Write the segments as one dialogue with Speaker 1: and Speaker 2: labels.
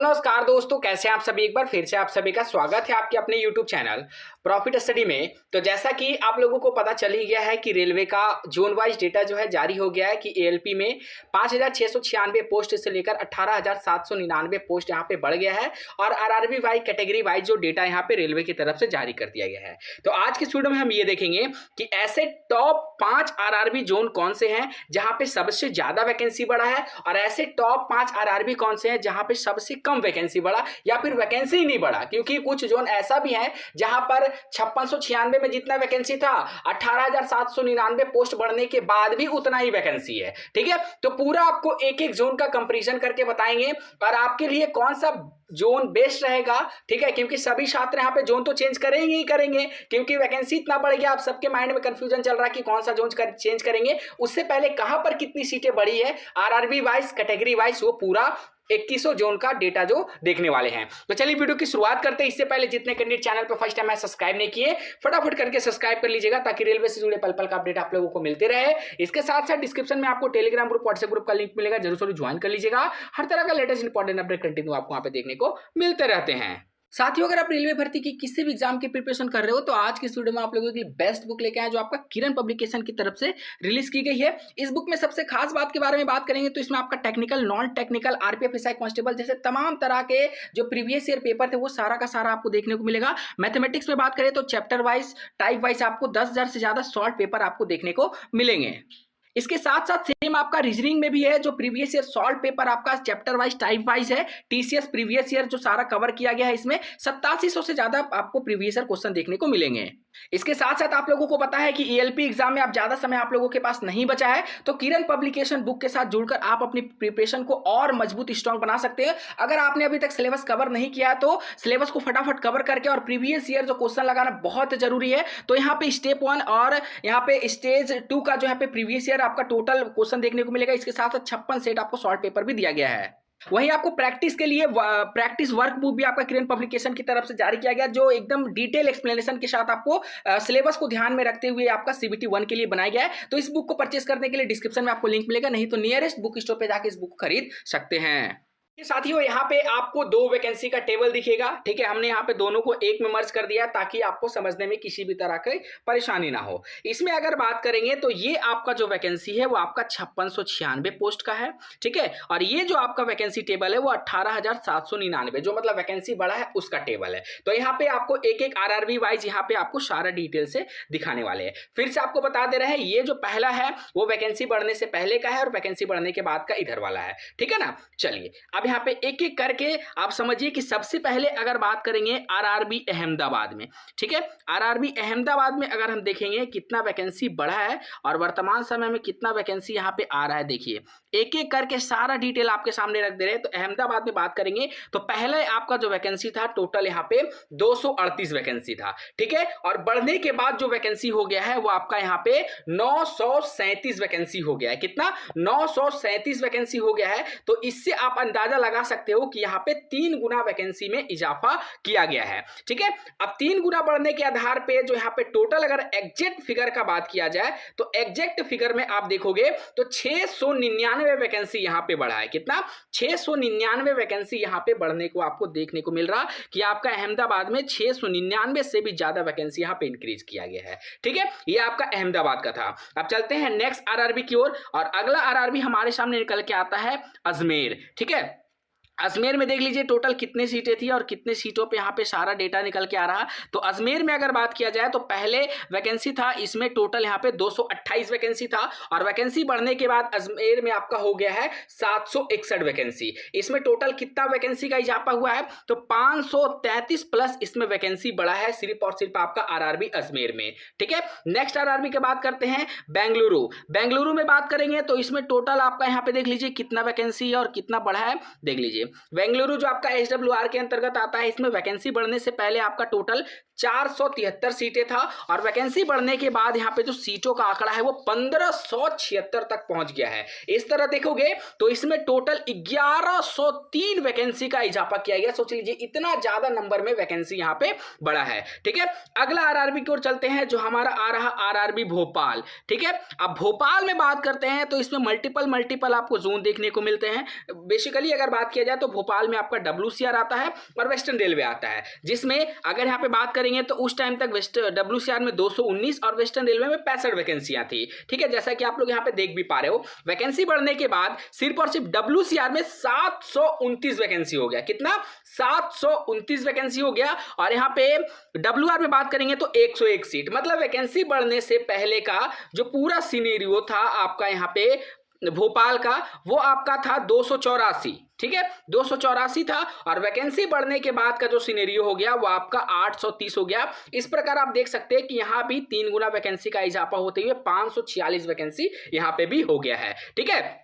Speaker 1: नमस्कार दोस्तों, कैसे हैं आप सभी। एक बार फिर से आप सभी का स्वागत है आपके अपने YouTube चैनल प्रॉफिट स्टडी में। तो जैसा कि आप लोगों को पता चल ही गया है कि रेलवे का जोन वाइज डेटा जो है जारी हो गया है कि ALP में 5,696 पोस्ट से लेकर 18,799 पोस्ट यहाँ पे बढ़ गया है और RRB वाइज कैटेगरी वाइज जो डेटा यहाँ पे रेलवे की तरफ से जारी कर दिया गया है। तो आज की वीडियो में हम ये देखेंगे कि ऐसे टॉप 5 RRB जोन कौन से हैं जहाँ पे सबसे ज्यादा वैकेंसी बढ़ा है और ऐसे टॉप 5 RRB कौन से हैं जहाँ पे सबसे कम वैकेंसी बढ़ा या फिर वैकेंसी ही नहीं बढ़ा। क्योंकि कुछ जोन ऐसा भी है जहां पर 5696 में जितना वैकेंसी था 18,799 पोस्ट बढ़ने के बाद भी उतना ही वैकेंसी है। ठीक है, तो पूरा आपको एक एक जोन का कंपैरिजन करके बताएंगे और आपके लिए कौन सा जोन बेस्ट रहेगा। ठीक है, क्योंकि सभी छात्र यहाँ पे जोन तो चेंज करेंगे ही करेंगे क्योंकि वैकेंसी इतना बढ़ गया। आप सबके माइंड में कंफ्यूजन चल रहा है कि कौन सा जोन चेंज करेंगे। उससे पहले कहां पर कितनी सीटें बढ़ी है RRB वाइज कैटेगरी वाइज वो पूरा 2100 जोन का डेटा जो देखने वाले हैं। तो चलिए वीडियो की शुरुआत करते हैं। इससे पहले जितने कैंडिडेट चैनल पर फर्स्ट टाइम है सब्सक्राइब नहीं किए फटाफट करके सब्सक्राइब कर लीजिएगा ताकि रेलवे से जुड़े पल पल का अपडेट आप लोगों को मिलते रहे। इसके साथ साथ डिस्क्रिप्शन में आपको टेलीग्राम ग्रुप व्हाट्सएप ग्रुप का लिंक मिलेगा, जरूर ज्वाइन कर लीजिएगा। हर तरह का लेटेस्ट इंपॉर्टेंट अपडेट कंटिन्यू आपको वहां पे देखने को मिलते रहते हैं। साथियों, अगर आप रेलवे भर्ती की किसी भी एग्जाम की प्रिपरेशन कर रहे हो तो आज की इस वीडियो में आप लोगों के लिए बेस्ट बुक लेके आए जो आपका किरण पब्लिकेशन की तरफ से रिलीज की गई है। इस बुक में सबसे खास बात के बारे में बात करेंगे तो इसमें आपका technical, non technical, RPF, SI constable जैसे तमाम तरह के जो प्रीवियस ईयर पेपर थे वो सारा का सारा आपको देखने को मिलेगा। मैथमेटिक्स में बात करें तो चैप्टर वाइज, टाइप वाइज आपको 10,000 से ज्यादा शॉर्ट पेपर आपको देखने को मिलेंगे। इसके साथ साथ सेम आपका रीजनिंग में भी है जो प्रीवियस ईयर सॉल्व पेपर आपका चैप्टर वाइज, टाइप वाइज है। TCS प्रीवियस ईयर जो सारा कवर किया गया है इसमें 8700 से ज्यादा आपको प्रीवियस ईयर क्वेश्चन देखने को मिलेंगे। इसके साथ साथ आप लोगों को पता है कि ALP एग्जाम में आप ज्यादा समय आप लोगों के पास नहीं बचा है तो किरण पब्लिकेशन बुक के साथ जुड़कर आप अपनी प्रिपरेशन को और मजबूत स्ट्रांग बना सकते हैं। अगर आपने अभी तक सिलेबस कवर नहीं किया है तो सिलेबस को फटाफट कवर करके और प्रीवियस ईयर जो क्वेश्चन लगाना बहुत जरूरी है। तो यहाँ पे स्टेप 1 और यहाँ पे स्टेज 2 का जो यहाँ पे प्रीवियस ईयर आपका टोटल क्वेश्चन देखने को मिलेगा। इसके साथ 56 सेट आपको शॉर्ट पेपर भी दिया गया है। वहीं आपको प्रैक्टिस के लिए प्रैक्टिस वर्क बुक भी आपका किरण पब्लिकेशन की तरफ से जारी किया गया जो एकदम डिटेल एक्सप्लेनेशन के साथ आपको सिलेबस को ध्यान में रखते हुए आपका CBT 1 के लिए बनाया गया है। तो इस बुक को परचेस करने के लिए डिस्क्रिप्शन में आपको लिंक मिलेगा, नहीं तो नियरेस्ट बुक स्टोर पे जाके इस बुक को खरीद सकते हैं। साथियों, यहाँ पे आपको 2 वैकेंसी का टेबल दिखेगा। ठीक है, हमने यहाँ पे दोनों को एक में मर्ज कर दिया ताकि आपको समझने में किसी भी तरह की परेशानी ना हो। इसमें अगर बात करेंगे तो ये आपका जो वैकेंसी है वो आपका 5696 पोस्ट का है। ठीक है, और ये जो आपका वैकेंसी टेबल है वो 18,799 जो मतलब वैकेंसी बढ़ा है उसका टेबल है। तो यहाँ पे आपको एक एक RRB वाइज यहाँ पे आपको सारा डिटेल से दिखाने वाले हैं। फिर से आपको बता दे रहे हैं, ये जो पहला है वो वैकेंसी बढ़ने से पहले का है और वैकेंसी बढ़ने के बाद का इधर वाला है। ठीक है ना, चलिए अब यहाँ पे एक एक करके आप समझिए कि सबसे पहले अगर बात करेंगे RRB अहमदाबाद में। ठीक है, RRB अहमदाबाद में अगर हम देखेंगे कितना वैकेंसी बढ़ा है और वर्तमान समय में कितना वैकेंसी यहाँ पे आ रहा है, देखिए एक एक करके सारा डिटेल आपके सामने रख दे रहे हैं। तो अहमदाबाद में बात करेंगे तो पहले आपका जो वैकेंसी था टोटल यहाँ पे 238 वैकेंसी था। ठीक है, और बढ़ने के बाद जो वैकेंसी हो गया है वो आपका यहाँ पे 937 वैकेंसी हो गया है। कितना? 937 वैकेंसी हो गया है। तो इससे आप अंदाजा लगा सकते हो कि यहाँ पे 3 गुना वैकेंसी में इजाफा किया गया है। ठीक है, अब 3 गुना बढ़ने के आधार पे जो यहाँ पे टोटल अगर एग्जैक्ट फिगर का बात किया जाए तो एग्जैक्ट फिगर में आप देखोगे तो 699 वैकेंसी यहाँ पे बढ़ा है। कितना? 699 वैकेंसी यहाँ पे बढ़ने को आपको देखने को मिल रहा कि आपका अहमदाबाद में 699 से भी ज्यादा वैकेंसी यहाँ पे इंक्रीज किया गया है। ठीक है, ये आपका अहमदाबाद का था। अब चलते हैं नेक्स्ट RRB की ओर और अगला RRB हमारे सामने निकल के आता है अजमेर। ठीक है, अजमेर में देख लीजिए टोटल कितने सीटें थी और कितने सीटों पे यहाँ पे सारा डेटा निकल के आ रहा। तो अजमेर में अगर बात किया जाए तो पहले वैकेंसी था इसमें टोटल यहाँ पे 228 वैकेंसी था और वैकेंसी बढ़ने के बाद अजमेर में आपका हो गया है 761 वैकेंसी। इसमें टोटल कितना वैकेंसी का इजाफा हुआ है तो 533 प्लस इसमें वैकेंसी बढ़ा है सिर्फ और सिर्फ आपका RRB अजमेर में। ठीक है, नेक्स्ट RRB की बात करते हैं बेंगलुरु। बेंगलुरु में बात करेंगे तो इसमें टोटल आपका यहाँ पे देख लीजिए कितना वैकेंसी है और कितना बढ़ा है। देख लीजिए बेंगलुरु जो आपका SWR के अंतर्गत आता है इसमें वैकेंसी बढ़ने से पहले आपका टोटल 473 सीटें था और वैकेंसी बढ़ने के बाद यहाँ पे जो सीटों का आंकड़ा है वो 1576 तक पहुंच गया है। इस तरह देखोगे तो इसमें टोटल 1103 वैकेंसी का इजाफा किया गया। सोच लीजिए इतना ज्यादा नंबर में वैकेंसी यहाँ पे बढ़ा है। ठीक है, अगला RRB की ओर चलते हैं जो हमारा आ रहा RRB भोपाल। ठीक है, अब भोपाल में बात करते हैं तो इसमें मल्टीपल आपको जोन देखने को मिलते हैं। बेसिकली अगर बात किया जाए तो भोपाल में आपका WCR आता है और वेस्टर्न रेलवे आता है, जिसमें अगर यहाँ पे बात करेंगे तो उस टाइम तक WCR में 219 और वेस्टर्न रेलवे में 65 वैकेंसियां थी। ठीक है, जैसा कि आप लोग यहाँ पे देख भी पा रहे हो, वैकेंसी बढ़ने के बाद सिर्फ और सिर्फ WCR में 729 वैकेंसी हो गया। कितना? 729 वैकेंसी हो गया। और यहाँ पे WR में बात करेंगे तो 101 सीट। मतलब वैकेंसी बढ़ने से पहले का जो पूरा सिनेरियो था आपका यहाँ पे भोपाल का, वो आपका था 284। ठीक है, 284 था, और वैकेंसी बढ़ने के बाद का जो सिनेरियो हो गया वो आपका 830 हो गया। इस प्रकार आप देख सकते हैं कि यहां भी 3 गुना वैकेंसी का इजाफा होते हुए 546 वैकेंसी यहां पे भी हो गया है। ठीक है,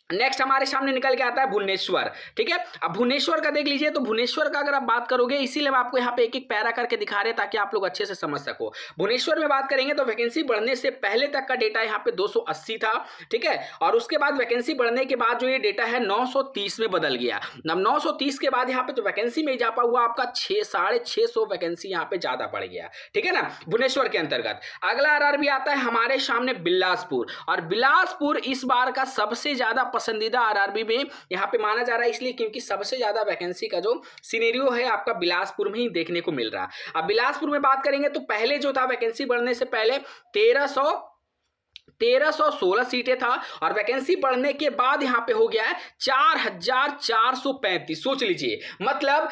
Speaker 1: नेक्स्ट हमारे सामने निकल के आता है भुवनेश्वर। ठीक है, अब भुवनेश्वर का देख लीजिए, तो भुवनेश्वर का अगर आप बात करोगे, इसीलिए मैं आपको यहाँ पे एक एक पैरा करके दिखा रहे ताकि आप लोग अच्छे से समझ सको। भुवनेश्वर में बात करेंगे तो वैकेंसी बढ़ने से पहले तक का डेटा यहाँ पे 280 था। ठीक है, और उसके बाद वैकेंसी बढ़ने के बाद जो ये डेटा है 930 में बदल गया। अब 930 के बाद यहाँ पे जो वैकेंसी में इजाफा हुआ आपका 650 वैकेंसी यहाँ पे ज्यादा बढ़ गया। ठीक है ना, भुवनेश्वर के अंतर्गत। अगला RRB आता है हमारे सामने बिलासपुर, और बिलासपुर इस बार का सबसे ज्यादा पसंदीदा RRB में यहां पे माना जा रहा है, इसलिए क्योंकि सबसे ज्यादा वैकेंसी का जो सिनेरियो है आपका बिलासपुर में ही देखने को मिल रहा है। अब बिलासपुर में बात करेंगे तो पहले जो था वैकेंसी बढ़ने से पहले 1316 सीटें था, और वैकेंसी बढ़ने के बाद यहां पे हो गया है 4435। सोच लीजिए, मतलब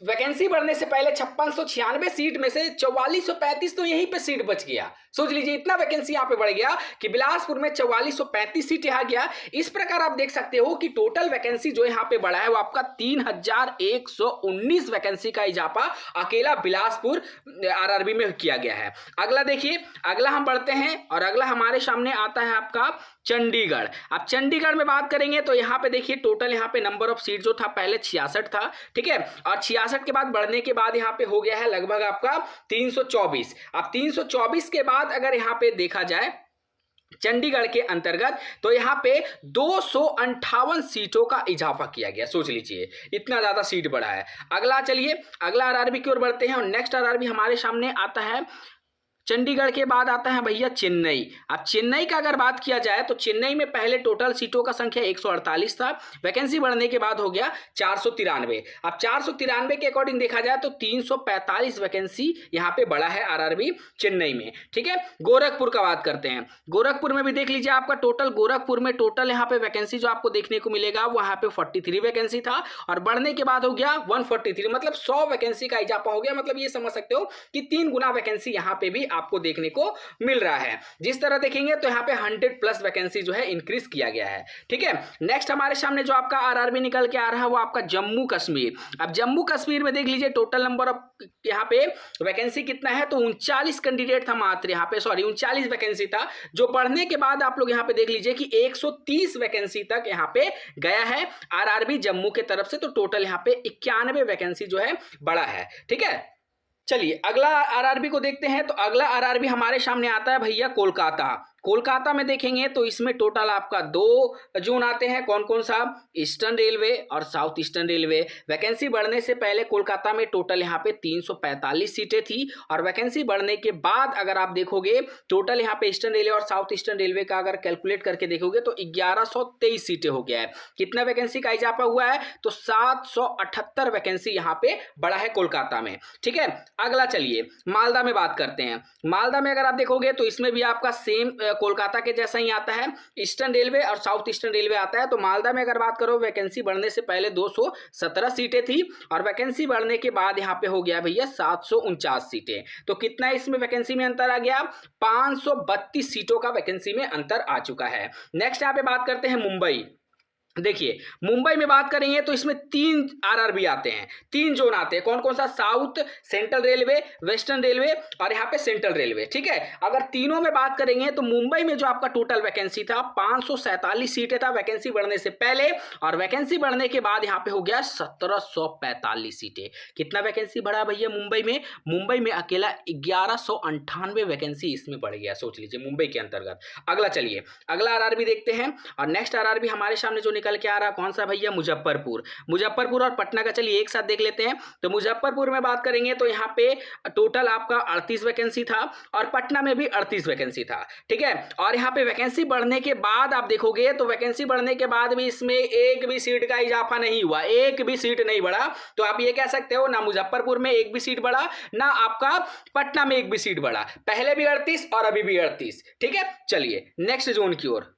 Speaker 1: वैकेंसी बढ़ने से पहले 5696 सीट में से 4435 तो यहीं पे सीट बच गया। सोच लीजिए, इतना वैकेंसी यहां पे बढ़ गया कि बिलासपुर में 4435 सीट यहां गया। इस प्रकार आप देख सकते हो कि टोटल वैकेंसी जो यहां पे बढ़ा है वो आपका 3119 वैकेंसी का इजाफा अकेला बिलासपुर RRB में किया गया है। अगला देखिए, अगला हम बढ़ते हैं, और अगला हमारे सामने आता है आपका चंडीगढ़। अब चंडीगढ़ में बात करेंगे तो यहाँ पे देखिए टोटल यहाँ पे नंबर ऑफ सीट जो था पहले 66 था। ठीक है, और 66 के बाद बढ़ने के बाद यहाँ पे हो गया है लगभग आपका 324। अब 324 के बाद अगर यहाँ पे देखा जाए चंडीगढ़ के अंतर्गत, तो यहाँ पे 258 सीटों का इजाफा किया गया। सोच लीजिए, इतना ज्यादा सीट बढ़ा है। अगला चलिए, अगला RRB की ओर बढ़ते हैं, और नेक्स्ट RRB हमारे सामने आता है चंडीगढ़ के बाद आता है भैया चेन्नई। अब चेन्नई का अगर बात किया जाए तो चेन्नई में पहले टोटल सीटों का संख्या 148 था, वैकेंसी बढ़ने के बाद हो गया 493। अब 493 के अकॉर्डिंग देखा जाए तो 345 वैकेंसी यहाँ पे बढ़ा है RRB चेन्नई में। ठीक है, गोरखपुर का बात करते हैं। गोरखपुर में भी देख लीजिए, आपका टोटल गोरखपुर में टोटल यहाँ पे वैकेंसी जो आपको देखने को मिलेगा वो यहाँ पे 43 वैकेंसी था, और बढ़ने के बाद हो गया 143। मतलब 100 वैकेंसी का इजाफा हो गया। मतलब ये समझ सकते हो कि 3 गुना वैकेंसी यहाँ पे भी आपको देखने को मिल रहा है। जिस तरह देखेंगे तो यहाँ पे 100+ वैकेंसी जो है इंक्रीज किया गया है। ठीक है, नेक्स्ट हमारे सामने जो आपका RRB निकल के आ रहा है वो आपका जम्मू कश्मीर। अब जम्मू कश्मीर में देख लीजिए टोटल नंबर ऑफ यहाँ पे वैकेंसी कितना है, तो 39 कैंडिडेट था मात्र यहाँ पे, सॉरी 39 वैकेंसी था, जो बढ़ने के बाद आप लोग यहाँ पे देख लीजिए कि 130 वैकेंसी तक यहाँ पे गया है RRB जम्मू के तरफ से। तो टोटल यहाँ पे 91 वैकेंसी जो है बढ़ा है। ठीक है, चलिए अगला RRB को देखते हैं। तो अगला RRB हमारे सामने आता है भैया कोलकाता। कोलकाता में देखेंगे तो इसमें टोटल आपका 2 जोन आते हैं। कौन कौन सा? ईस्टर्न रेलवे और साउथ ईस्टर्न रेलवे। वैकेंसी बढ़ने से पहले कोलकाता में टोटल यहाँ पे 345 सीटें थी, और वैकेंसी बढ़ने के बाद अगर आप देखोगे टोटल यहाँ पे ईस्टर्न रेलवे और साउथ ईस्टर्न रेलवे का अगर कैलकुलेट करके देखोगे तो 1123 सीटें हो गया है। कितना वैकेंसी का इजाफा हुआ है? तो 778 वैकेंसी यहाँ पे बढ़ा है कोलकाता में। ठीक है, अगला चलिए मालदा में बात करते हैं। मालदा में अगर आप देखोगे तो इसमें भी आपका सेम कोलकाता के जैसा ही आता है, ईस्टर्न रेलवे और साउथ ईस्टर्न रेलवे आता है। तो मालदा में अगर बात करो वैकेंसी बढ़ने से पहले 217 सीटें थी, और वैकेंसी बढ़ने के बाद यहाँ पे हो गया भैया 749 सीटें। तो कितना इसमें वैकेंसी में अंतर आ गया? 532 सीटों का वैकेंसी में अंतर आ चुका है। नेक्स्ट यहाँ पे बात करते हैं मुंबई। देखिए मुंबई में बात करेंगे तो इसमें 3 RRB आते हैं, 3 जोन आते हैं। कौन कौन सा? South central railway, western railway और यहाँ पे सेंट्रल रेलवे। ठीक है, अगर तीनों में बात करेंगे तो मुंबई में जो आपका टोटल वैकेंसी था 547 सीटें था वैकेंसी बढ़ने से पहले, और वैकेंसी बढ़ने के बाद यहाँ पे हो गया 1745 सीटें। कितना वैकेंसी बढ़ा भैया मुंबई में? मुंबई में अकेला 1198 वैकेंसी इसमें बढ़ गया। सोच लीजिए मुंबई के अंतर्गत। अगला चलिए अगला RRB देखते हैं, और नेक्स्ट RRB हमारे सामने जो निकल के आ रहा कौन सा भैया, मुजफ्फरपुर और पटना का चलिए एक साथ देख लेते हैं। तो मुजफ्फरपुर में बात करेंगे तो यहाँ पे टोटल आपका 38 वैकेंसी था और पटना में भी 38 वैकेंसी था, ठीक है। और यहाँ पे वैकेंसी बढ़ने के बाद आप देखोगे तो वैकेंसी बढ़ने के बाद भी इसमें एक भी सीट का इजाफा नहीं हुआ, एक भी सीट नहीं बढ़ा। तो आप ये कह सकते हो ना मुजफ्फरपुर में एक भी सीट बढ़ा, ना आपका पटना में एक भी सीट बढ़ा, पहले भी 38 और अभी भी 38, ठीक है। चलिए नेक्स्ट जोन की ओर।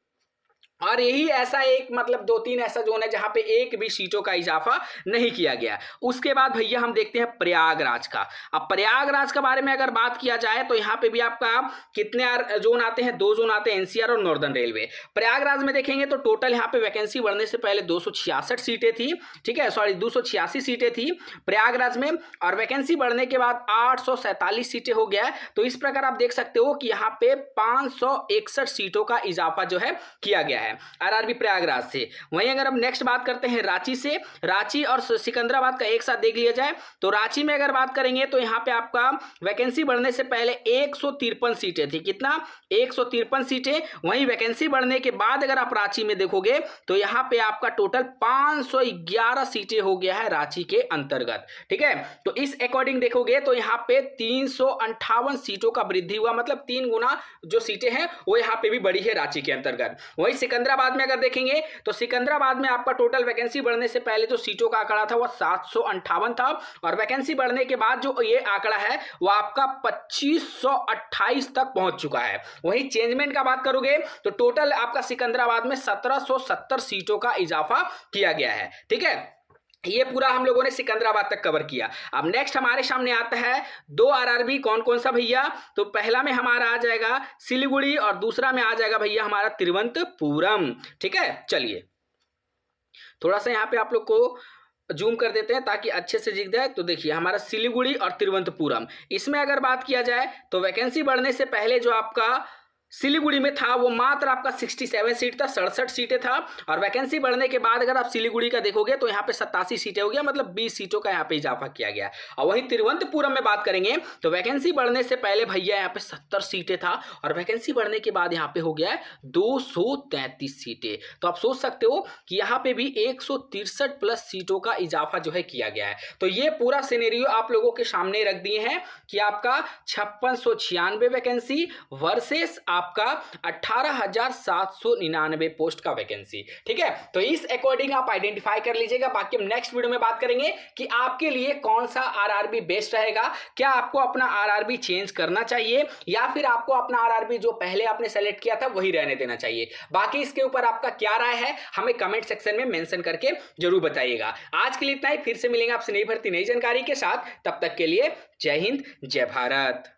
Speaker 1: और यही ऐसा एक मतलब 2-3 ऐसा जोन है जहां पे एक भी सीटों का इजाफा नहीं किया गया। उसके बाद भैया हम देखते हैं प्रयागराज का। अब प्रयागराज के बारे में अगर बात किया जाए तो यहाँ पे भी आपका कितने जोन आते हैं, 2 जोन आते हैं, एनसीआर और नॉर्दर्न रेलवे। प्रयागराज में देखेंगे तो टोटल यहाँ पे वैकेंसी बढ़ने से पहले 266 सीटें थी, ठीक है, सॉरी 286 सीटें थी प्रयागराज में, और वैकेंसी बढ़ने के बाद 847 सीटें हो गया। तो इस प्रकार आप देख सकते हो कि यहाँ पे 561 सीटों का इजाफा जो है किया गया है आरआरबी प्रयागराज से। वहीं अगर अब नेक्स्ट बात करते हैं रांची से, रांची और सिकंदराबाद का एक साथ देख लिया जाए तो रांची में अगर बात करेंगे तो यहां पे आपका वैकेंसी बढ़ने से पहले 153 सीटें थी, कितना, 153 सीटें। वहीं वैकेंसी बढ़ने के बाद अगर आप रांची में देखोगे तो यहां पे आपका टोटल 511 सीटें हो गया है रांची के अंतर्गत, ठीक है। तो इस अकॉर्डिंग देखोगे तो यहां पे 358 सीटों का वृद्धि हुआ, मतलब 3 गुना जो सीटें हैं वो यहां पे भी बढ़ी है रांची के अंतर्गत। वहीं सिकंदराबाद में अगर देखेंगे तो सिकंदराबाद में आपका टोटल वैकेंसी बढ़ने से पहले जो सीटों का आंकड़ा था वो 758 था, और वैकेंसी बढ़ने के बाद जो ये आंकड़ा है वो आपका 2528 तक पहुंच चुका है। वहीं चेंजमेंट का बात करोगे तो टोटल आपका सिकंदराबाद में 1770 सीटों का इजाफा किया गया है, ठीक है। ये पूरा हम लोगों ने सिकंदराबाद तक कवर किया। अब नेक्स्ट हमारे सामने आता है 2 आरआरबी, कौन कौन सा भैया, तो पहला में हमारा आ जाएगा सिलीगुड़ी और दूसरा में आ जाएगा भैया हमारा तिरुवनंतपुरम, ठीक है। चलिए थोड़ा सा यहाँ पे आप लोग को जूम कर देते हैं ताकि अच्छे से दिख जाए। तो देखिए हमारा सिलीगुड़ी और तिरुवनंतपुरम, इसमें अगर बात किया जाए तो वैकेंसी बढ़ने से पहले जो आपका सिलीगुड़ी में था वो मात्र आपका 67 सीट था, 67 सीटें था, और वैकेंसी बढ़ने के बाद अगर आप सिलीगुड़ी का देखोगे तो यहाँ पे 87 सीटें हो गया, मतलब 20 सीटों का यहाँ पे इजाफा किया गया। और वहीं तिरुवनंतपुरम में बात करेंगे तो वैकेंसी बढ़ने से पहले भैया यहाँ पे 70 सीटें था, और वैकेंसी बढ़ने के बाद यहाँ पे हो गया है 233 सीटें। तो आप सोच सकते हो कि यहाँ पे भी 163 प्लस सीटों का इजाफा जो है किया गया है। तो ये पूरा सिनेरियो आप लोगों के सामने रख दिए हैं कि आपका 5696 वैकेंसी वर्सेस आपका 18,799 पोस्ट का वैकेंसी, ठीक है। तो इस अकॉर्डिंग आप आइडेंटिफाई कर लीजिएगा। बाकी हम नेक्स्ट वीडियो में बात करेंगे कि आपके लिए कौन सा आरआरबी बेस्ट रहेगा, क्या आपको अपना आरआरबी चेंज करना चाहिए या फिर आपको अपना आरआरबी जो पहले आपने सेलेक्ट किया था वही रहने देना चाहिए। बाकी इसके ऊपर आपका क्या राय है हमें कमेंट सेक्शन में मेंशन करके जरूर बताइएगा। आज के लिए इतना ही, फिर से मिलेंगे आपसे नई भर्ती नई जानकारी के साथ। तब तक के लिए जय हिंद जय भारत।